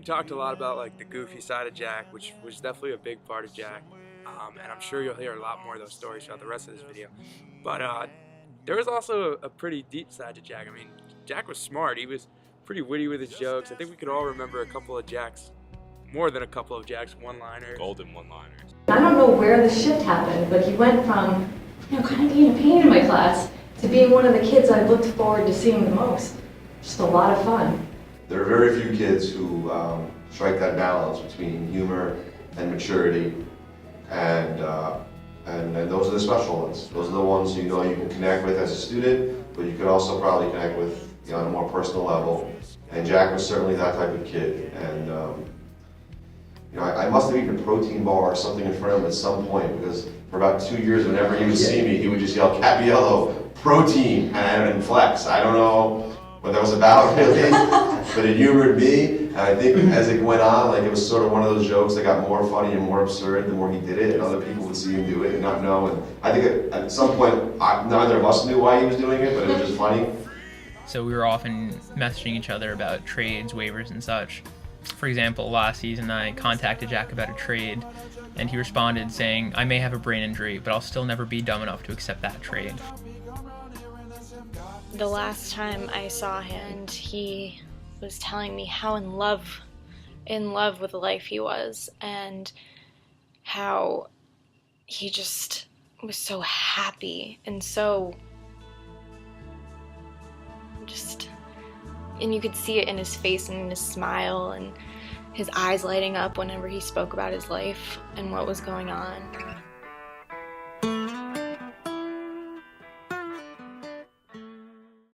talked a lot about like the goofy side of Jack, which was definitely a big part of Jack, and I'm sure you'll hear a lot more of those stories throughout the rest of this video. But there was also a pretty deep side to Jack. I mean, Jack was smart. He was pretty witty with his jokes. I think we could all remember a couple of Jack's, more than a couple of Jack's one-liners. Golden one-liners. I don't know where the shift happened, but he went from, kind of being a pain in my class to being one of the kids I looked forward to seeing the most. Just a lot of fun. There are very few kids who strike that balance between humor and maturity, and those are the special ones. Those are the ones you can connect with as a student, but you could also probably connect with on a more personal level. And Jack was certainly that type of kid. And I must have eaten a protein bar or something in front of him at some point, because for about 2 years, whenever he would see me, he would just yell "Capiello, protein," and flex. I don't know what that was about really, but it humored me. And I think as it went on, like it was sort of one of those jokes that got more funny and more absurd the more he did it, and other people would see him do it and not know. And I think at some point, neither of us knew why he was doing it, but it was just funny. So we were often messaging each other about trades, waivers, and such. For example, last season I contacted Jack about a trade, and he responded saying, "I may have a brain injury, but I'll still never be dumb enough to accept that trade." The last time I saw him, he was telling me how in love with life he was, and how he just was so happy and so and you could see it in his face and in his smile and his eyes lighting up whenever he spoke about his life and what was going on.